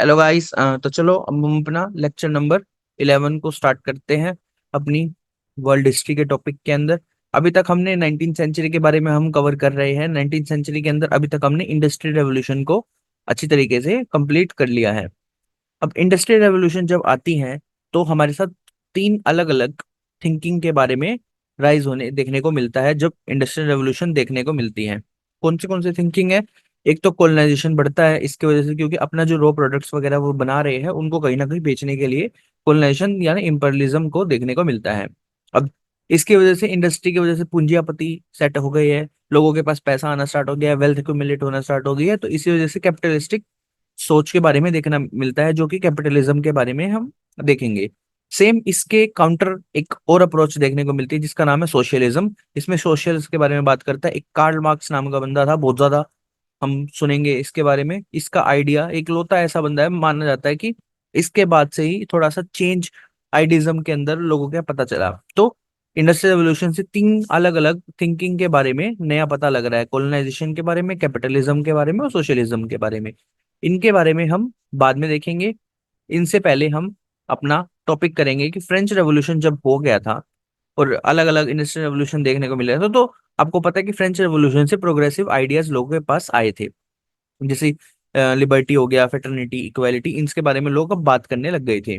Hello guys. तो चलो अब हम अपना लेक्चर नंबर 11 को स्टार्ट करते हैं अपनी वर्ल्ड हिस्ट्री के टॉपिक के अंदर। अभी तक हमने 19th सेंचुरी के बारे में हम कवर कर रहे हैं। 19th सेंचुरी के अंदर अभी तक हमने इंडस्ट्रियल रेवोल्यूशन को अच्छी तरीके से कंप्लीट कर लिया है। अब इंडस्ट्रियल रेवोल्यूशन जब आती है तो हमारे साथ तीन अलग अलग थिंकिंग के बारे में राइज होने देखने को मिलता है जब इंडस्ट्रियल रेवोल्यूशन देखने को मिलती है। कौन सी थिंकिंग है? एक तो कोलोनाइजेशन बढ़ता है इसकी वजह से, क्योंकि अपना जो रॉ प्रोडक्ट्स वगैरह वो बना रहे हैं उनको कहीं ना कहीं बेचने के लिए कोलोनाइजेशन यानी इंपीरियलिज्म को देखने को मिलता है। अब इसकी वजह से, इंडस्ट्री की वजह से पूंजीपति सेट हो गई है, लोगों के पास पैसा आना स्टार्ट हो गया है, वेल्थ एक्यूमुलेट होना स्टार्ट हो गई है। तो इसी वजह से कैपिटलिस्टिक सोच के बारे में देखना मिलता है, जो कि कैपिटलिज्म के बारे में हम देखेंगे। सेम इसके काउंटर एक और अप्रोच देखने को मिलती है जिसका नाम है सोशलिज्म। इसमें सोशल्स के बारे में बात करता है। एक कार्ल मार्क्स नाम का बंदा था, बहुत ज्यादा हम सुनेंगे इसके बारे में। इसका आइडिया, एक लौता ऐसा बंदा है माना जाता है कि इसके बाद से ही थोड़ा सा चेंज आइडिज्म के अंदर लोगों के पता चला। तो इंडस्ट्रियल रेवोल्यूशन से तीन अलग अलग थिंकिंग के बारे में नया पता लग रहा है, कॉलोनाइजेशन के बारे में, कैपिटलिज्म के बारे में और सोशलिज्म के बारे में। इनके बारे में हम बाद में देखेंगे। इनसे पहले हम अपना टॉपिक करेंगे कि फ्रेंच रेवोल्यूशन जब हो गया था और अलग अलग इंडस्ट्रियल रेवोल्यूशन देखने को मिले थे, तो आपको पता है कि फ्रेंच रेवोल्यूशन से प्रोग्रेसिव आइडियाज लोगों के पास आए थे। जैसे लिबर्टी हो गया, फेटर्निटी, इक्वालिटी, इनके बारे में लोग अब बात करने लग गए थे।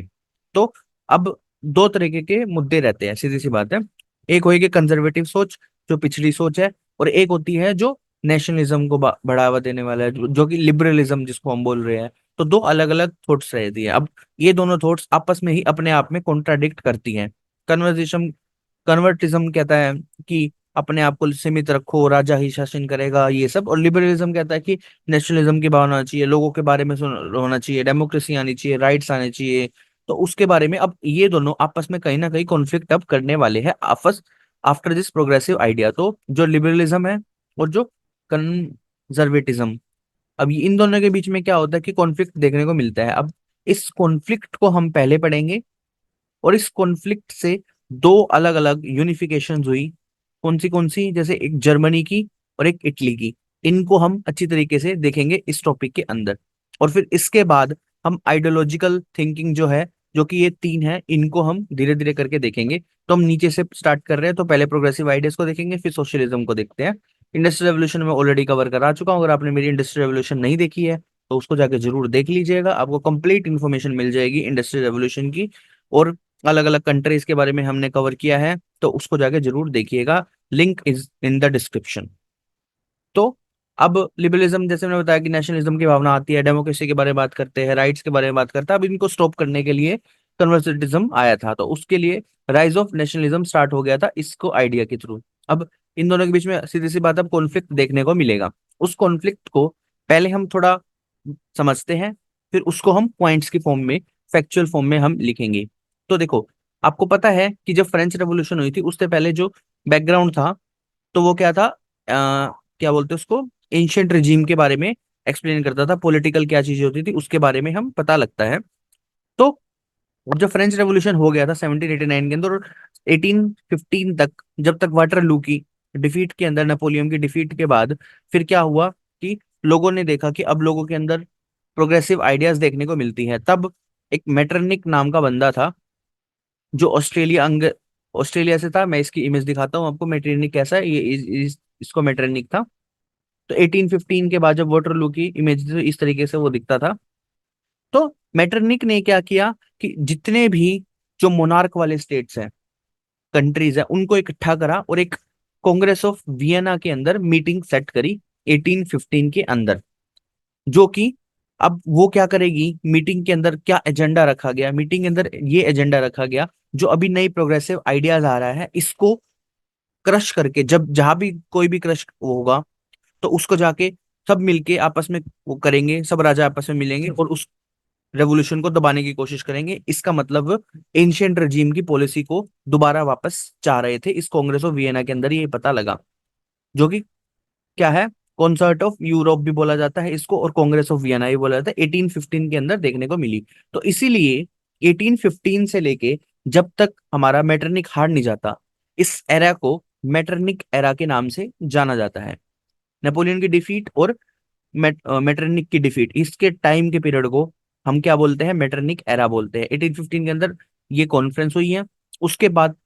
तो अब दो तरीके के मुद्दे रहते हैं, सीधी सी बात है। एक होगी कंजर्वेटिव सोच, जो पिछड़ी सोच है, और एक होती है जो नेशनलिज्म को बढ़ावा देने वाला है, जो कि लिबरलिज्म जिसको हम बोल रहे हैं। तो दो अलग अलग थॉट्स रहती है। अब ये दोनों थॉट्स आपस में ही अपने आप में कॉन्ट्राडिक्ट करती हैं। कन्वर्जेशन कन्वर्टिज्म कहता है कि अपने आप को सीमित रखो, राजा ही शासन करेगा, ये सब। और लिबरलिज्म कहता है कि नेशनलिज्म की भावना होना चाहिए, लोगों के बारे में होना चाहिए, डेमोक्रेसी आनी चाहिए, राइट्स आने चाहिए। तो उसके बारे में अब ये दोनों आपस में कहीं ना कहीं कॉन्फ्लिक्ट अब करने वाले हैं आपस आफ्टर दिस प्रोग्रेसिव आइडिया। तो जो लिबरलिज्म है और जो कंजर्वेटिज्म, अब इन दोनों के बीच में क्या होता है कि कॉन्फ्लिक्ट देखने को मिलता है। अब इस कॉन्फ्लिक्ट को हम पहले पढ़ेंगे, और इस कॉन्फ्लिक्ट से दो अलग अलग यूनिफिकेशंस हुई। कौन सी? जैसे एक जर्मनी की और एक इटली की। इनको हम अच्छी तरीके से देखेंगे इस टॉपिक के अंदर। और फिर इसके बाद हम आइडियोलॉजिकल थिंकिंग जो है, जो कि ये तीन है, इनको हम धीरे धीरे करके देखेंगे। तो हम नीचे से स्टार्ट कर रहे हैं, तो पहले प्रोग्रेसिव आइडियाज को देखेंगे, फिर सोशलिज्म को देखते हैं। इंडस्ट्रियल रेवोल्यूशन में ऑलरेडी कवर करा चुका हूँ। अगर आपने मेरी इंडस्ट्रियल रेवोल्यूशन नहीं देखी है तो उसको जाके जरूर देख लीजिएगा, आपको कंप्लीट इन्फॉर्मेशन मिल जाएगी इंडस्ट्रियल रेवोल्यूशन की। और अलग अलग कंट्रीज के बारे में हमने कवर किया है, तो उसको जाके जरूर देखिएगा। Link is in the description. तो अब लिबरलिज्म, जैसे मैंने बताया कि नेशनलिज्म की भावना आती है, डेमोक्रेसी के बारे में बात करते हैं, राइट्स के बारे में बात करते हैं। अब इनको स्टॉप करने के लिए कन्वर्जेटिज्म आया था, तो उसके लिए राइज ऑफ नेशनलिज्म स्टार्ट हो गया था इसको आइडिया के थ्रू। अब इन दोनों के बीच में सीधी सी बात, अब कॉन्फ्लिक्ट देखने को मिलेगा। उस कॉन्फ्लिक्ट को पहले हम थोड़ा समझते हैं, फिर उसको हम पॉइंट्स की फॉर्म में, फैक्चुअल फॉर्म में हम लिखेंगे। तो देखो, आपको पता है कि जब फ्रेंच रेवोल्यूशन हुई थी उससे पहले जो बैकग्राउंड था, तो वो क्या था? क्या बोलते हैं उसको, एंशियंट रिजीम के बारे में एक्सप्लेन करता था। पॉलिटिकल क्या चीजें होती थी उसके बारे में हम पता लगता है। तो अब जब फ्रेंच रेवोल्यूशन हो गया था 1789 के अंदर, और 1815 तक, जब तक वाटरलू की डिफीट के अंदर, नेपोलियन की डिफीट के बाद, फिर क्या हुआ कि लोगों ने देखा कि अब लोगों के अंदर प्रोग्रेसिव आइडियाज देखने को मिलती है। तब एक मेटरनिक नाम का बंदा था, जो ऑस्ट्रेलिया से था। मैं इसकी इमेज दिखाता हूँ आपको, मेटरनिक कैसा है। इसको मेटरनिक था। तो 1815 के बाद जब वाटरलू की इमेज थी, तो इस तरीके से वो दिखता था। तो मेटरनिक ने क्या किया कि जितने भी जो मोनार्क वाले स्टेट्स हैं, कंट्रीज हैं, उनको इकट्ठा करा और एक कांग्रेस ऑफ वियना के अंदर मीटिंग सेट करी 1815 के अंदर। जो कि अब वो क्या करेगी, मीटिंग के अंदर क्या एजेंडा रखा गया? मीटिंग के अंदर ये एजेंडा रखा गया, जो अभी नई प्रोग्रेसिव आइडियाज आ रहा है इसको क्रश करके, जब जहां भी कोई भी क्रश होगा तो उसको जाके सब मिलके आपस में वो करेंगे, सब राजा आपस में मिलेंगे और उस रेवोल्यूशन को दबाने की कोशिश करेंगे। इसका मतलब एंशियंट रजीम की पॉलिसी को दोबारा वापस चाह रहे थे। इस कांग्रेस ऑफ वियना के अंदर ये पता लगा, जो कि क्या है, कॉन्सर्ट ऑफ यूरोप भी बोला जाता है इसको, और कांग्रेस ऑफ वियना भी बोला जाता है। 1815 के अंदर देखने को मिली। तो इसीलिए 1815 से लेके जब तक हमारा मेटरनिक हार नहीं जाता, इस एरा को मेटरनिक एरा के नाम से जाना जाता है। नेपोलियन की डिफीट और मेटरनिक की डिफीट, इसके टाइम के पीरियड को हम क्या बोलते हैं, मेटरनिक एरा बोलते हैं। 1815 के अंदर ये कॉन्फ्रेंस हुई है। उसके बाद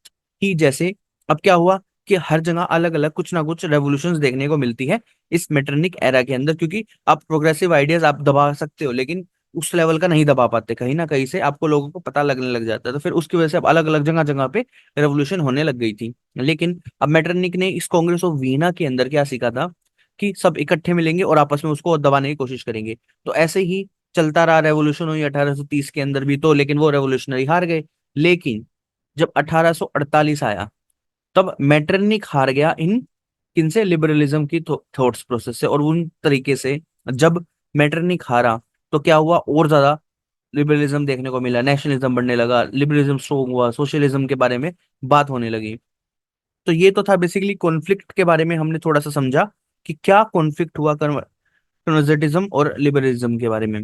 ही जैसे अब क्या हुआ कि हर जगह अलग अलग कुछ ना कुछ रेवोल्यूशंस देखने को मिलती है इस मेटरनिक एरा के अंदर, क्योंकि आप प्रोग्रेसिव आइडियाज आप दबा सकते हो लेकिन उस लेवल का नहीं दबा पाते, कहीं ना कहीं से आपको लोगों को पता लगने लग जाता है, तो फिर उसकी वजह से अब अलग अलग जगह जगह पे रेवोल्यूशन होने लग गई थी। लेकिन अब मेटरनिक ने इस कांग्रेस ऑफ वीना के अंदर क्या सीखा था कि सब इकट्ठे मिलेंगे और आपस में उसको दबाने की कोशिश करेंगे। तो ऐसे ही चलता रहा, रेवोल्यूशन हुई 1830 के अंदर भी तो, लेकिन वो रेवोल्यूशनरी हार गए। लेकिन जब 1848 आया तब मेटरनिक हार गया इन किनसे, लिबरलिज्म की थॉट्स प्रोसेस से। और उन तरीके से जब मेटरनिक हारा तो क्या हुआ, और ज्यादा लिबरलिज्म देखने को मिला, नेशनलिज्म बढ़ने लगा, लिबरलिज्म स्ट्रोंग हुआ, सोशलिज्म के बारे में बात होने लगी। तो ये तो था बेसिकली कॉन्फ्लिक्ट के बारे में, हमने थोड़ा सा समझा कि क्या कॉन्फ्लिक्ट हुआ कन्वर्जेटिज्म और लिबरलिज्म के बारे में।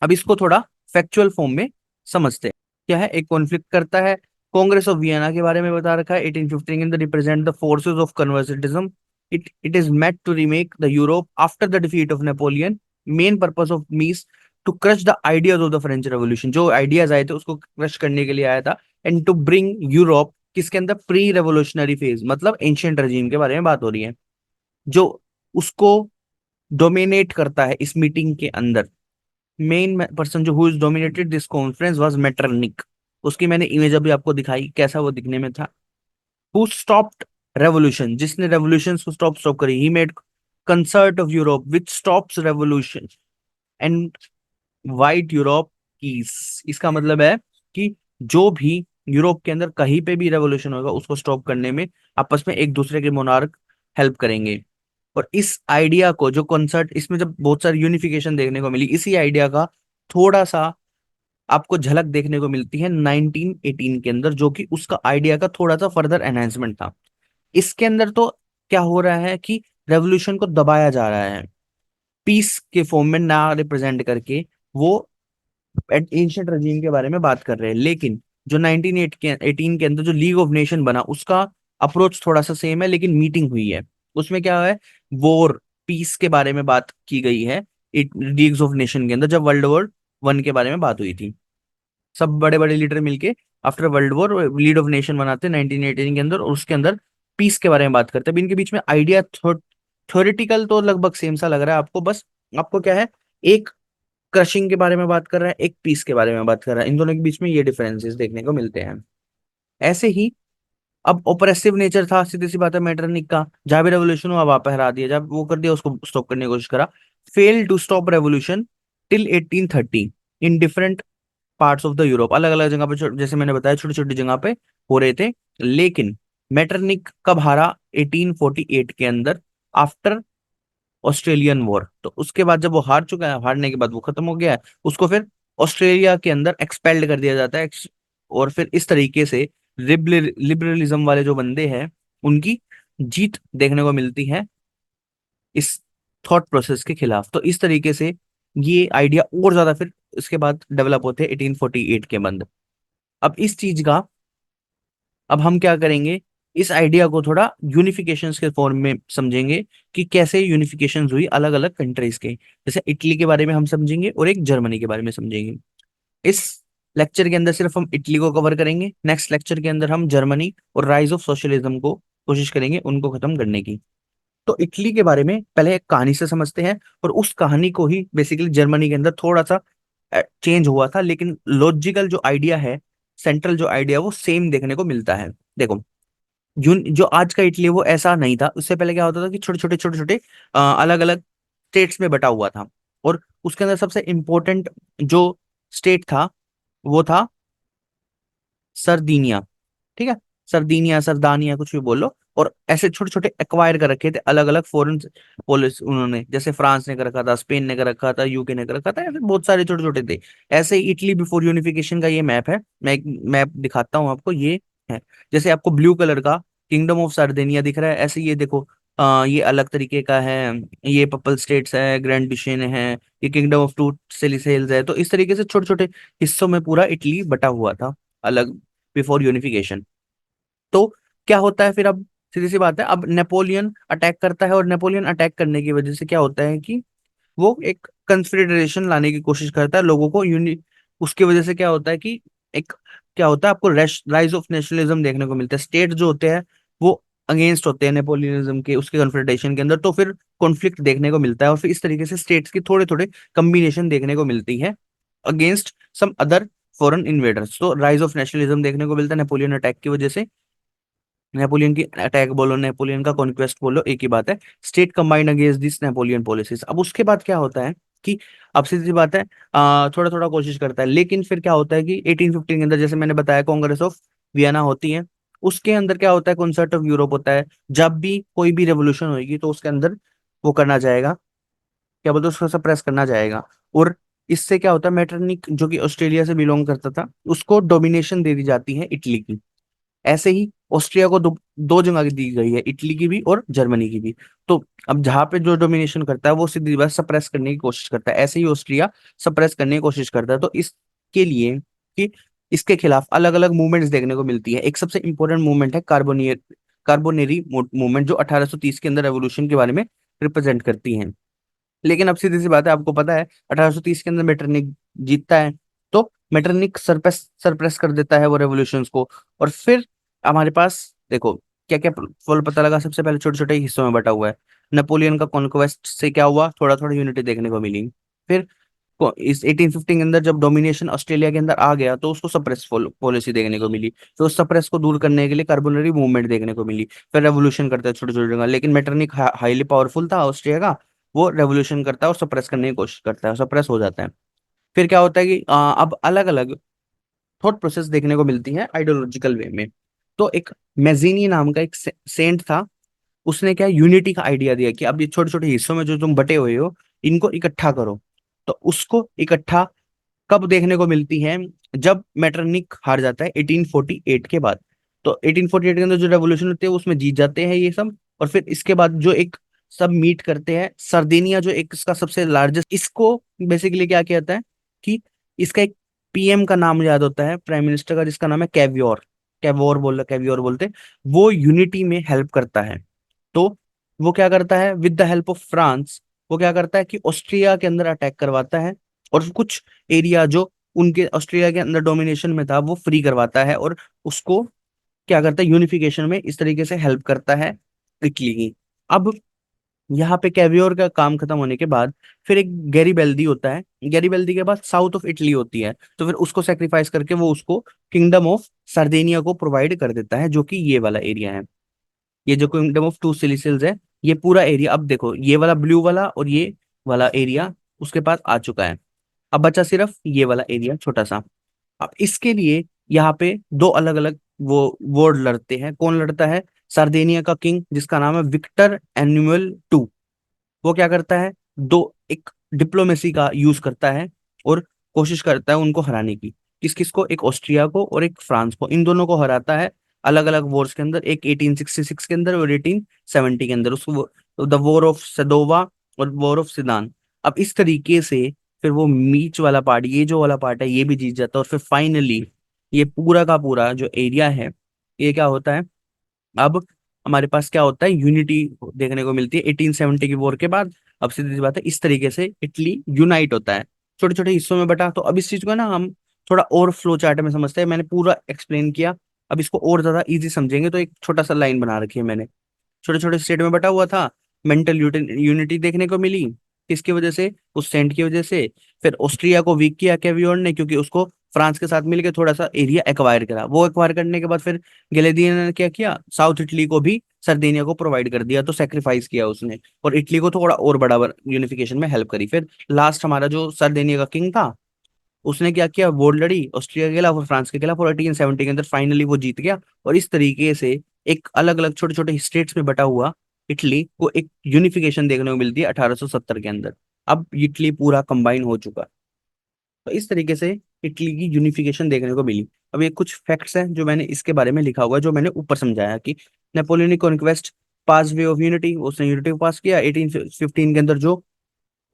अब इसको थोड़ा फैक्चुअल फॉर्म में समझते हैं। क्या है, एक कॉन्फ्लिक्ट करता है, कांग्रेस ऑफ वियना के बारे में बता रखा है 1815 के अंदर, represent the forces of conservatism. It is meant to remake the Europe after the defeat of Napoleon. Main purpose of मीस to crush the ideas of the French revolution, जो आइडियाज आए थे उसको क्रश करने के लिए आया था। एंड टू ब्रिंग यूरोप किसके अंदर, प्री रेवोल्यूशनरी फेज, मतलब एंशियंट रजीम के बारे में बात हो रही है, जो उसको डोमिनेट करता है इस मीटिंग के अंदर। मेन पर्सन जो who is dominated this conference was Metternich. उसकी मैंने इमेज अभी आपको दिखाई, कैसा वो दिखने में था। हु स्टॉप्ड रेवोल्यूशन, जिसने रेवोल्यूशन को स्टॉप करी। He made concert of Europe which stops revolution and white Europe peace. इसका मतलब है कि जो भी यूरोप के अंदर कहीं पे भी रेवोल्यूशन होगा उसको स्टॉप करने में आपस में एक दूसरे के मोनार्क हेल्प करेंगे। और इस आइडिया को जो कॉन्सर्ट, इसमें जब बहुत सारी यूनिफिकेशन देखने को मिली, इसी आइडिया का थोड़ा सा आपको झलक देखने को मिलती है 1918 के अंदर, जो कि उसका आइडिया का थोड़ा सा फर्दर एनहेंसमेंट था। इसके अंदर तो क्या हो रहा है कि रेवोल्यूशन को दबाया जा रहा है, पीस के फॉर्म में ना रिप्रेजेंट करके वो एंशियंट रजीम के बारे में बात कर रहे हैं। लेकिन जो 1908 के 18 के अंदर जो लीग ऑफ नेशन बना, उसका अप्रोच थोड़ा सा सेम है, लेकिन मीटिंग हुई है। उसमें क्या है, वॉर पीस के बारे में बात की गई है लीग्स ऑफ नेशन के अंदर, जब वर्ल्ड वॉर वन के बारे में बात हुई थी। सब बड़े बड़े लीडर मिलके after world war lead of nation बनाते हैं 1918 के अंदर, और उसके अंदर पीस के बारे में बात करते हैं। अब इनके बीच में आइडिया थ्योरेटिकल तो लगभग सेम सा लग रहा है आपको, बस आपको क्या है, एक क्रशिंग के बारे में बात कर रहा है, एक पीस के बारे में बात कर रहा है, इन दोनों के बीच में ये डिफरेंसेस देखने को मिलते हैं। ऐसे ही अब ओप्रेसिव नेचर था, सीधी सी बात है मेटरनिक का, जहां भी रेवोल्यूशन हुआ वहां पे हरा दिया, जब वो कर दिया उसको स्टॉप करने की कोशिश करा। Fail to stop revolution till 1830 in different parts of the Europe, अलग अलग जगह पे जैसे मैंने बताया छोटी छोटी जगह पे हो रहे थे। लेकिन मेटरनिक कब हारा, 1848 के अंदर, आफ्टर ऑस्ट्रेलियन वॉर। तो उसके बाद जब वो हार चुका है, हारने के बाद वो खत्म हो गया है, उसको फिर ऑस्ट्रेलिया के अंदर एक्सपेल्ड कर दिया जाता है। और फिर इस तरीके से लिबरलिज्म वाले जो बंदे हैं उनकी जीत देखने को मिलती है इस थॉट प्रोसेस के खिलाफ। तो इस तरीके से ये आइडिया और ज्यादा फिर इसके बाद डेवलप होते हैं 1848 के बाद। अब इस चीज का, अब हम क्या करेंगे, इस आइडिया को थोड़ा यूनिफिकेशंस के फॉर्म में समझेंगे कि कैसे यूनिफिकेशंस हुई अलग अलग कंट्रीज के। जैसे इटली के बारे में हम समझेंगे और एक जर्मनी के बारे में समझेंगे। इस लेक्चर के अंदर सिर्फ हम इटली को कवर करेंगे, नेक्स्ट लेक्चर के अंदर हम जर्मनी और राइज ऑफ सोशलिज्म को कोशिश करेंगे उनको खत्म करने की। तो इटली के बारे में पहले एक कहानी से समझते हैं, और उस कहानी को ही बेसिकली जर्मनी के अंदर थोड़ा सा चेंज हुआ था, लेकिन लॉजिकल जो आइडिया है, सेंट्रल जो आइडिया, वो सेम देखने को मिलता है। देखो, जो आज का इटली वो ऐसा नहीं था। उससे पहले क्या होता था कि छोटे छोटे अलग अलग स्टेट्स में बटा हुआ था। और उसके अंदर सबसे इंपॉर्टेंट जो स्टेट था वो था सरदीनिया। ठीक है, सरदीनिया, सरदानिया, कुछ भी बोल लो। और ऐसे छोटे छोटे एक्वायर कर रखे थे अलग अलग फॉरेन पॉलिस उन्होंने, जैसे फ्रांस ने कर रखा था, स्पेन ने कर रखा था, यूके ने कर रखा था, ऐसे बहुत सारे छोटे छोटे थे। ऐसे ही इटली बिफोर यूनिफिकेशन का ये मैप है, मैं एक मैप दिखाता हूँ आपको, ये है। जैसे आपको ब्लू कलर का किंगडम ऑफ सरदेनिया दिख रहा है, ऐसे ये देखो, ये अलग तरीके का है। ये पपल स्टेट्स है, ग्रैंड दुशेन है, ये किंगडम ऑफ टू सेलिसेल्स है। तो इस तरीके से छोटे छोटे हिस्सों में पूरा इटली बटा हुआ था अलग, बिफोर यूनिफिकेशन। तो क्या होता है फिर, अब सीधी सी बात है, अब नेपोलियन अटैक करता है, और नेपोलियन अटैक करने की वजह से क्या होता है कि वो एक कंफेडरेशन लाने की कोशिश करता है लोगों को उसकी वजह से क्या होता है कि एक क्या होता है, आपको राइज ऑफ नेशनलिज्म देखने को मिलता है। स्टेट जो होते हैं वो अगेंस्ट होते हैं नेपोलियनिज्म के, उसके कन्फेडरेशन के अंदर, तो फिर कॉन्फ्लिक्ट देखने को मिलता है और फिर इस तरीके से स्टेट्स की थोड़े थोड़े कम्बिनेशन देखने को मिलती है against some other foreign invaders. तो राइज ऑफ नेशनलिज्म देखने को मिलता है नेपोलियन अटैक की वजह से। नेपोलियन की अटैक बोलो, नेपोलियन का कॉन्क्वेस्ट बोलो, एक ही बात है। State combined against this Napoleon policies. अब उसके बाद क्या होता है कि अब सीधी सी बात है, थोड़ा थोड़ा कोशिश करता है, लेकिन फिर क्या होता है कि 1815 के अंदर जैसे मैंने बताया कांग्रेस ऑफ वियना होती है। उसके अंदर क्या होता है, कॉन्सर्ट ऑफ यूरोप होता है। जब भी कोई भी रेवोल्यूशन होगी तो उसके अंदर वो करना जाएगा, क्या बोलते हैं, उसको सप्रेस करना जाएगा। और इससे क्या होता है, मेटरनिक जो कि ऑस्ट्रेलिया से बिलोंग करता था, उसको डोमिनेशन दे दी जाती है इटली की। ऐसे ही ऑस्ट्रिया को दो जगह की दी गई है, इटली की भी और जर्मनी की भी। तो अब जहां पे जो डोमिनेशन करता है वो सीधी बात सप्रेस करने की कोशिश करता है, ऐसे ही ऑस्ट्रिया सप्रेस करने की कोशिश करता है। तो इसके लिए कि इसके खिलाफ अलग अलग मूवमेंट्स देखने को मिलती है। एक सबसे इंपॉर्टेंट मूवमेंट है कार्बोनेरी मूवमेंट, जो 1830 के अंदर रेवोल्यूशन के बारे में रिप्रेजेंट करती है। लेकिन अब सीधी सी बात है, आपको पता है 1830 के अंदर मेटरनिक जीतता है, तो मेटरनिक सरप्रेस सरप्रेस कर देता है वो रेवोल्यूशंस को। और फिर हमारे पास देखो क्या क्या फल पता लगा। सबसे पहले छोटे छोटे हिस्सों में बटा हुआ है। नेपोलियन का कॉन्क्वेस्ट से क्या हुआ, थोड़ा थोड़ा यूनिटी देखने को मिली। फिर इस 1815 के अंदर जब डोमिनेशन ऑस्ट्रेलिया के अंदर आ गया तो उसको सप्रेस पॉलिसी देखने को मिली। तो उस सप्रेस को दूर करने के लिए कार्बोनरी मूवमेंट देखने को मिली। फिर रेवोल्यूशन करता है छोटे छोटे जगह, लेकिन मेटरनिक हाईली पावरफुल था ऑस्ट्रिया का। वो रेवोल्यूशन करता है और सप्रेस करने की कोशिश करता है, सप्रेस हो जाता है। फिर क्या होता है कि अब अलग अलग थॉट प्रोसेस देखने को मिलती है आइडियोलॉजिकल वे में। तो एक मेजीनी नाम का एक सेंट था, उसने क्या यूनिटी का आइडिया दिया कि अब ये छोटे छोटे हिस्सों में जो तुम बटे हुए हो इनको इकट्ठा करो। तो उसको इकट्ठा कब देखने को मिलती है, जब मेटरनिक हार जाता है 1848 के बाद। तो 1848 के अंदर जो रेवोल्यूशन होती है उसमें जीत जाते हैं ये सब। और फिर इसके बाद जो एक सब मीट करते हैं सर्देनिया, जो एक इसका सबसे लार्जेस्ट, इसको बेसिकली क्या कहता है कि इसका एक पीएम का नाम याद होता है, प्राइम मिनिस्टर का, जिसका नाम है कैवियोर। कैवियोर बोलते हैं। वो यूनिटी में हेल्प करता है। तो वो क्या करता है with the help of France, वो क्या करता है कि ऑस्ट्रिया के अंदर अटैक करवाता है और कुछ एरिया जो उनके ऑस्ट्रिया के अंदर डोमिनेशन में था वो फ्री करवाता है, और उसको क्या करता है यूनिफिकेशन में इस तरीके से हेल्प करता है इटली की। अब यहाँ पे कैवियोर का काम खत्म होने के बाद फिर एक गैरीबेल्दी होता है। गैरीबेल्दी के बाद साउथ ऑफ इटली होती है, तो फिर उसको सेक्रीफाइस करके वो उसको किंगडम ऑफ sardinia को प्रोवाइड कर देता है, जो कि ये वाला एरिया है। ये जो किंगडम ऑफ टू सिलिसिल्स है, ये पूरा एरिया, अब देखो ये वाला ब्लू वाला और ये वाला एरिया उसके पास आ चुका है। अब बचा सिर्फ ये वाला एरिया छोटा सा। अब इसके लिए यहाँ पे दो अलग अलग वो वॉर लड़ते हैं। कौन लड़ता है, सार्देनिया का किंग जिसका नाम है विक्टर एनुअल टू। वो क्या करता है, दो एक डिप्लोमेसी का यूज करता है और कोशिश करता है उनको हराने की। किस किस को, एक ऑस्ट्रिया को और एक फ्रांस को, इन दोनों को हराता है अलग अलग वॉर्स के अंदर। एक 1866 के अंदर और 1870 के अंदर, उसको द वॉर ऑफ सदोवा और वॉर ऑफ सिदान। अब इस तरीके से फिर वो मीच वाला पार्ट, ये जो वाला पार्ट है, ये भी जीत जाता है। और फिर फाइनली ये पूरा का पूरा जो एरिया है, ये क्या होता है, अब हमारे पास क्या होता है, यूनिटी देखने को मिलती है 1870 की वॉर के बाद। अब सीधी सी बात है, इस तरीके से इटली यूनाइट होता है छोटे छोटे हिस्सों में बटा। तो अब इस चीज को ना हम थोड़ा और फ्लो चार्ट में समझते हैं। मैंने पूरा एक्सप्लेन किया, अब इसको और ज्यादा इजी समझेंगे तो एक छोटा सा लाइन बना रखी है मैंने। छोटे छोटे स्टेट में बटा हुआ था, मेंटल यूनिटी देखने को मिली, किसकी वजह से, उस सेंट की वजह से। फिर ऑस्ट्रिया को वीक किया कैवियोर ने, क्योंकि उसको फ्रांस के साथ मिलकर थोड़ा सा एरिया एक्वायर करा। वो एक्वायर करने के बाद फिर गैलेडियन ने क्या किया, साउथ इटली को भी सर्देनिया को प्रोवाइड कर दिया, तो सेक्रीफाइस किया उसने और इटली को थोड़ा और बड़ा यूनिफिकेशन में हेल्प करी। फिर लास्ट हमारा जो सर्देनिया का किंग था, उसने क्या किया, वॉर लड़ी ऑस्ट्रिया के खिलाफ और फ्रांस के खिलाफ, और 1870 के अंदर फाइनली वो जीत गया। और इस तरीके से एक अलग अलग छोटे छोटे स्टेट्स में बटा हुआ इटली को एक यूनिफिकेशन देखने को मिलती है 1870 के अंदर। अब इटली पूरा कंबाइन हो चुका। तो इस तरीके से इटली की यूनिफिकेशन देखने को मिली। अब ये कुछ फैक्ट्स हैं जो मैंने इसके बारे में लिखा हुआ है, जो मैंने ऊपर समझाया कि Napoleonic conquest pass way of unity, उसने यूनिटी को पास किया। 1815 के अंदर जो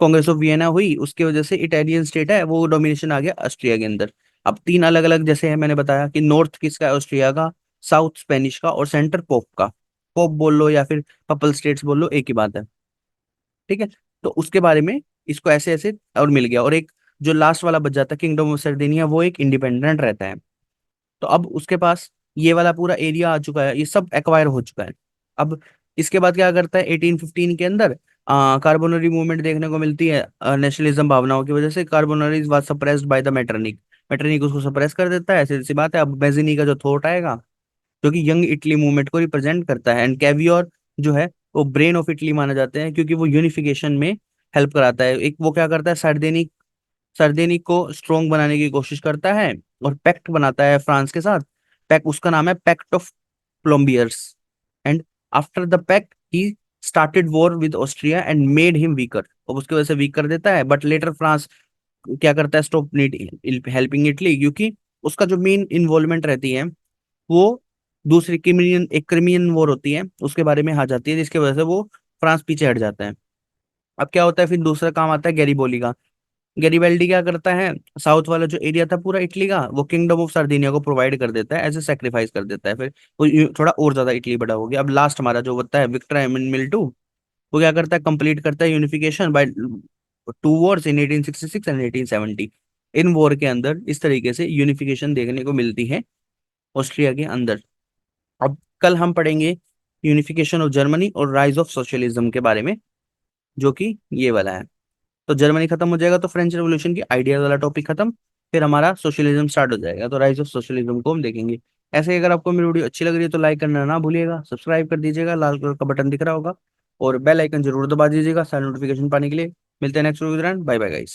कांग्रेस ऑफ वियना हुई, उसकी वजह से इटालियन स्टेट है वो डोमिनेशन आ गया ऑस्ट्रिया के अंदर। अब तीन अलग अलग जैसे है, मैंने बताया कि नॉर्थ किसका है, ऑस्ट्रिया का, साउथ स्पेनिश का और सेंटर पोप का। पोप बोल लो या फिर पपल स्टेट्स बोल लो, एक ही बात है। ठीक है। तो उसके बारे में इसको ऐसे ऐसे और मिल गया, और एक जो लास्ट वाला बच जाता है किंगडम ऑफ सर्दिनिया, वो एक इंडिपेंडेंट रहता है। तो अब उसके पास ये वाला पूरा एरिया आ चुका है, ये सब एक्वायर हो चुका है। अब इसके बाद क्या करता है 1815 के अंदर कार्बोनरी मूवमेंट देखने को मिलती है, नेशनलिज्म भावनाओं की वजह से। Carbonari was suppressed by the Metternich, Metternich उसको सप्रेस कर देता है, ऐसी सी बात है। अब बेजिनी का जो थॉट आएगा, जो कि यंग इटली मूवमेंट को रिप्रेजेंट करता है, एंड कैवियोर जो है वो ब्रेन ऑफ इटली माना जाते हैं, क्योंकि वो यूनिफिकेशन में हेल्प कराता है। एक वो क्या करता है, सर्देनिक सर्देनिक को स्ट्रोंग बनाने की कोशिश करता है, और पैक्ट बनाता है फ्रांस के साथ। पैक्ट उसका नाम है pact of Plombières. And after the pact he started war with Austria and made him weaker, और उसकी वजह से वीक कर देता है। बट लेटर फ्रांस क्या करता है, स्टॉप नीड हेल्पिंग इटली, क्योंकि उसका जो मेन इन्वॉल्वमेंट रहती है वो दूसरी क्रिमियन, एक क्रिमियन वॉर होती है उसके बारे में आ जाती है, जिसकी वजह से वो फ्रांस पीछे हट जाता है। अब क्या होता है, फिर दूसरा काम आता है गैरिबोली का। गैरिबल्डी क्या करता है, साउथ वाला जो एरिया था पूरा इटली का, वो किंगडम ऑफ sardinia को प्रोवाइड कर देता है, एज ए सेक्रीफाइस कर देता है। फिर वो थोड़ा और ज्यादा इटली बड़ा हो गया। अब लास्ट हमारा जो होता है विक्टर एमन टू, वो क्या करता है, कंप्लीट करता है unification by two Wars in 1866 and 1870। In war के अंदर इस तरीके से यूनिफिकेशन देखने को मिलती है ऑस्ट्रिया के अंदर। अब कल हम पढ़ेंगे यूनिफिकेशन ऑफ जर्मनी और राइज ऑफ सोशलिज्म के बारे में, जो कि ये वाला है। तो जर्मनी खत्म हो जाएगा तो फ्रेंच रेवोल्यूशन की आइडिया वाला टॉपिक खत्म, फिर हमारा सोशलिज्म स्टार्ट हो जाएगा, तो राइज ऑफ सोशलिज्म को हम देखेंगे। ऐसे ही अगर आपको मेरी वीडियो अच्छी लग रही है तो लाइक करना ना भूलिएगा, सब्सक्राइब कर दीजिएगा, लाल कलर का बटन दिख रहा होगा, और बेल आइकन जरूर दबा दीजिएगा सारे नोटिफिकेशन पाने के लिए। मिलते हैं next video, bye bye guys.